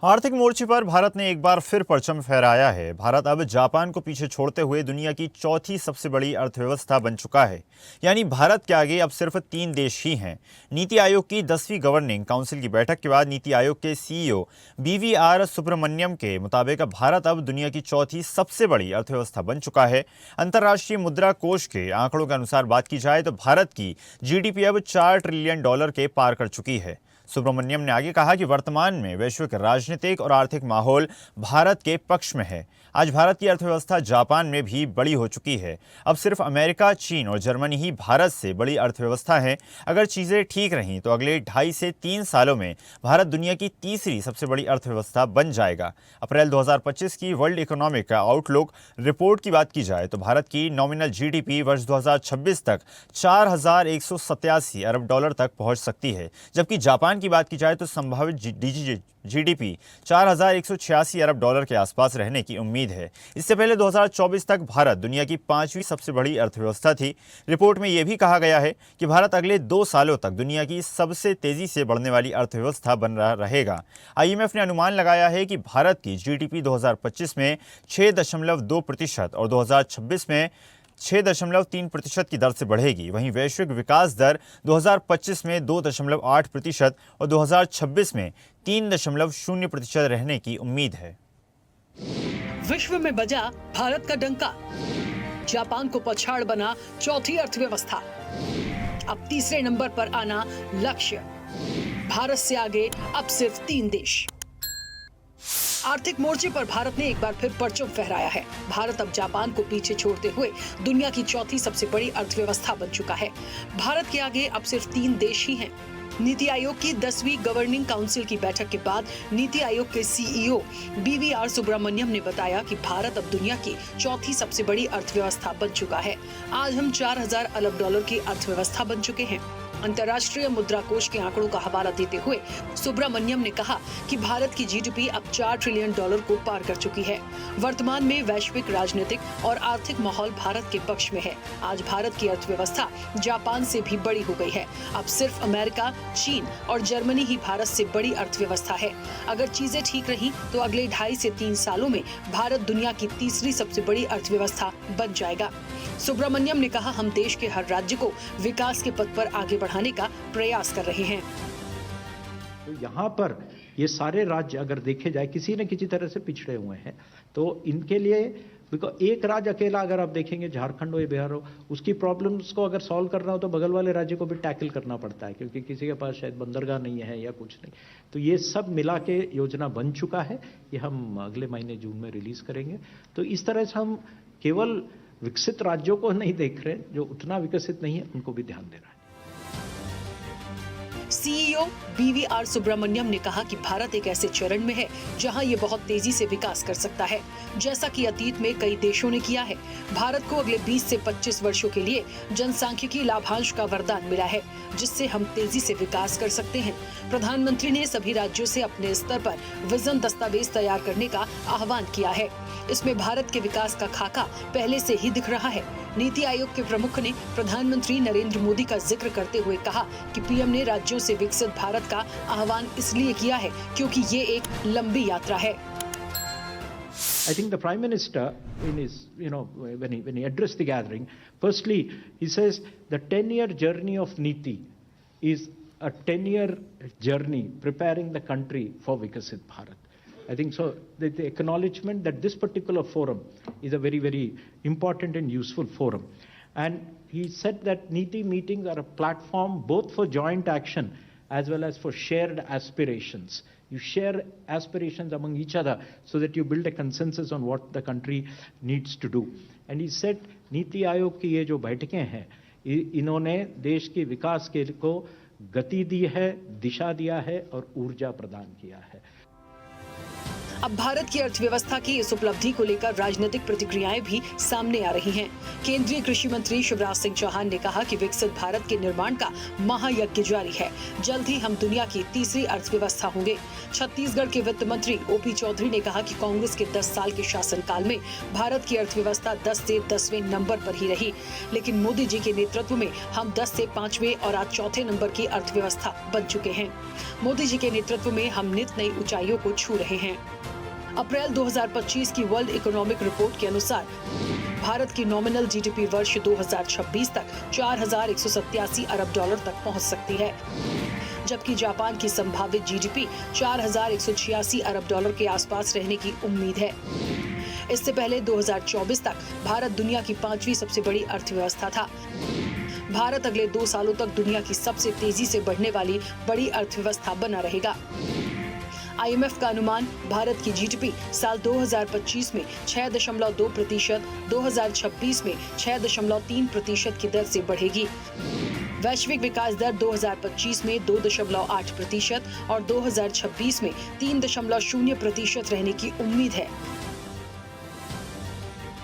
आर्थिक मोर्चे पर भारत ने एक बार फिर परचम फहराया है। भारत अब जापान को पीछे छोड़ते हुए दुनिया की चौथी सबसे बड़ी अर्थव्यवस्था बन चुका है। यानी भारत के आगे अब सिर्फ 3 देश ही हैं। नीति आयोग की 10वीं गवर्निंग काउंसिल की बैठक के बाद नीति आयोग के सीईओ BVR सुब्रमण्यम के मुताबिक अब भारत अब दुनिया की चौथी सबसे बड़ी अर्थव्यवस्था बन चुका है। अंतर्राष्ट्रीय मुद्रा कोष के आंकड़ों के अनुसार बात की जाए तो भारत की GDP अब $4 ट्रिलियन के पार कर चुकी है। सुब्रमण्यम ने आगे कहा कि वर्तमान में वैश्विक राजनीतिक और आर्थिक माहौल भारत के पक्ष में है। आज भारत की अर्थव्यवस्था जापान में भी बड़ी हो चुकी है। अब सिर्फ अमेरिका, चीन और जर्मनी ही भारत से बड़ी अर्थव्यवस्था है। अगर चीज़ें ठीक रहीं तो अगले 2.5 से 3 सालों में भारत दुनिया की तीसरी सबसे बड़ी अर्थव्यवस्था बन जाएगा। अप्रैल 2025 की वर्ल्ड इकोनॉमिक आउटलुक रिपोर्ट की बात की जाए तो भारत की नॉमिनल GDP वर्ष 2026 तक $4,187 अरब तक पहुंच सकती है, जबकि जापान की बात की जाए तो संभावित GDP $4,186 अरब के आसपास रहने की उम्मीद है। इससे पहले 2024 तक भारत दुनिया की 5वीं सबसे बड़ी अर्थव्यवस्था थी। रिपोर्ट में यह भी कहा गया है कि भारत अगले 2 सालों तक दुनिया की सबसे तेजी से बढ़ने वाली अर्थव्यवस्था बन रहा रहेगा। IMF ने अनुमान लगाया है कि भारत की GDP 2025 में 6.2% और 2026 में 6.3% की दर से बढ़ेगी। वहीं वैश्विक विकास दर 2025 में 2.8% और 2026 में 3.0% रहने की उम्मीद है। विश्व में बजा भारत का डंका, जापान को पछाड़ बना चौथी अर्थव्यवस्था। अब तीसरे नंबर पर आना लक्ष्य। भारत से आगे अब सिर्फ 3 देश। आर्थिक मोर्चे पर भारत ने एक बार फिर परचम फहराया है। भारत अब जापान को पीछे छोड़ते हुए दुनिया की चौथी सबसे बड़ी अर्थव्यवस्था बन चुका है। भारत के आगे अब सिर्फ 3 देश ही हैं। नीति आयोग की 10वीं गवर्निंग काउंसिल की बैठक के बाद नीति आयोग के CEO BVR सुब्रमण्यम ने बताया कि भारत अब दुनिया की चौथी सबसे बड़ी अर्थव्यवस्था बन चुका है। आज हम $4,000 अरब की अर्थव्यवस्था बन चुके हैं। अंतर्राष्ट्रीय मुद्रा कोष के आंकड़ों का हवाला देते हुए सुब्रमण्यम ने कहा कि भारत की GDP अब $4 ट्रिलियन को पार कर चुकी है। वर्तमान में वैश्विक राजनीतिक और आर्थिक माहौल भारत के पक्ष में है। आज भारत की अर्थव्यवस्था जापान से भी बड़ी हो गई है। अब सिर्फ अमेरिका, चीन और जर्मनी ही भारत से बड़ी अर्थव्यवस्था है। अगर चीजें ठीक रही तो अगले 2.5 से 3 सालों में भारत दुनिया की तीसरी सबसे बड़ी अर्थव्यवस्था बन जाएगा। सुब्रमण्यम ने कहा, हम देश के हर राज्य को विकास के पथ पर आगे बढ़ाने का प्रयास कर रहे हैं। तो यहाँ पर ये सारे राज्य अगर देखे जाए किसी न किसी तरह से पिछड़े हुए हैं, तो इनके लिए एक राज्य अकेला अगर आप देखेंगे, झारखंड हो या बिहार हो, उसकी प्रॉब्लम्स को अगर सॉल्व करना हो तो बगल वाले राज्य को भी टैकल करना पड़ता है, क्योंकि किसी के पास शायद बंदरगाह नहीं है या कुछ नहीं। तो ये सब मिला के योजना बन चुका है। ये हम अगले महीने जून में रिलीज करेंगे। तो इस तरह से हम केवल विकसित राज्यों को नहीं देख रहे, जो उतना विकसित नहीं है उनको भी ध्यान दे रहा है। CEO BVR सुब्रमण्यम ने कहा कि भारत एक ऐसे चरण में है जहां ये बहुत तेजी से विकास कर सकता है, जैसा कि अतीत में कई देशों ने किया है। भारत को अगले 20 से 25 वर्षों के लिए जनसांख्यिकी लाभांश का वरदान मिला है, जिससे हम तेजी से विकास कर सकते हैं। प्रधानमंत्री ने सभी राज्यों से अपने स्तर पर विजन दस्तावेज तैयार करने का आह्वान किया है। इसमें भारत के विकास का खाका पहले से ही दिख रहा है। नीति आयोग के प्रमुख ने प्रधानमंत्री नरेंद्र मोदी का जिक्र करते हुए कहा कि PM ने राज्यों से विकसित भारत का आह्वान इसलिए किया है क्योंकि ये एक लंबी यात्रा है। I think the Prime Minister, in his, when he addressed the gathering, firstly he says the 10-year journey of NITI is a 10-year journey preparing the country for Vikasit Bharat. I think so. The acknowledgement that this particular forum is a very, very important and useful forum. And he said that NITI meetings are a platform both for joint action as well as for shared aspirations. You share aspirations among each other so that you build a consensus on what the country needs to do. And he said, NITI Aayog की ये जो बैठकें हैं, इन्होंने देश के विकास के को गति दी है, दिशा दिया है और ऊर्जा प्रदान किया है। अब भारत की अर्थव्यवस्था की इस उपलब्धि को लेकर राजनीतिक प्रतिक्रियाएं भी सामने आ रही हैं। केंद्रीय कृषि मंत्री शिवराज सिंह चौहान ने कहा कि विकसित भारत के निर्माण का महायज्ञ जारी है। जल्द ही हम दुनिया की तीसरी अर्थव्यवस्था होंगे। छत्तीसगढ़ के वित्त मंत्री ओपी चौधरी ने कहा कि कांग्रेस के 10 साल के शासनकाल में भारत की अर्थव्यवस्था 10 से 10वें नंबर पर ही रही, लेकिन मोदी जी के नेतृत्व में हम 10 से 5वें और आज चौथे नंबर की अर्थव्यवस्था बन चुके हैं। मोदी जी के नेतृत्व में हम नित नई ऊंचाइयों को छू रहे हैं। अप्रैल 2025 की वर्ल्ड इकोनॉमिक रिपोर्ट के अनुसार भारत की नॉमिनल जीडीपी वर्ष 2026 तक 4,187 अरब डॉलर तक पहुंच सकती है, जबकि जापान की संभावित जीडीपी 4,186 अरब डॉलर के आसपास रहने की उम्मीद है। इससे पहले 2024 तक भारत दुनिया की 5वीं सबसे बड़ी अर्थव्यवस्था था। भारत अगले 2 सालों तक दुनिया की सबसे तेजी से बढ़ने वाली बड़ी अर्थव्यवस्था बना रहेगा। IMF का अनुमान भारत की जीडीपी साल 2025 में 6.2%, 2026 में 6.3% की दर से बढ़ेगी। वैश्विक विकास दर 2025 में 2.8% और 2026 में 3.0% रहने की उम्मीद है।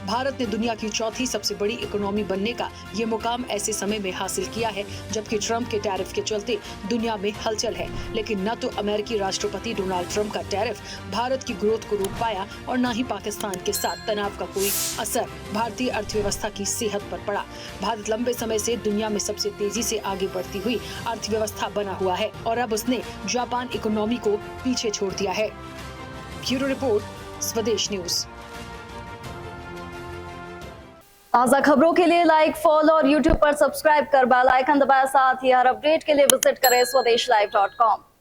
भारत ने दुनिया की चौथी सबसे बड़ी इकोनॉमी बनने का ये मुकाम ऐसे समय में हासिल किया है जबकि ट्रंप के टैरिफ के चलते दुनिया में हलचल है, लेकिन न तो अमेरिकी राष्ट्रपति डोनाल्ड ट्रंप का टैरिफ भारत की ग्रोथ को रोक पाया और न ही पाकिस्तान के साथ तनाव का कोई असर भारतीय अर्थव्यवस्था की सेहत पर पड़ा। भारत लंबे समय से दुनिया में सबसे तेजी से आगे बढ़ती हुई अर्थव्यवस्था बना हुआ है और अब उसने जापान इकोनॉमी को पीछे छोड़ दिया है। ब्यूरो रिपोर्ट, स्वदेश न्यूज। ताज़ा खबरों के लिए लाइक, फॉलो और यूट्यूब पर सब्सक्राइब कर बेल आइकन दबाएं। साथ ही हर अपडेट के लिए विजिट करें स्वदेशलाइव.com।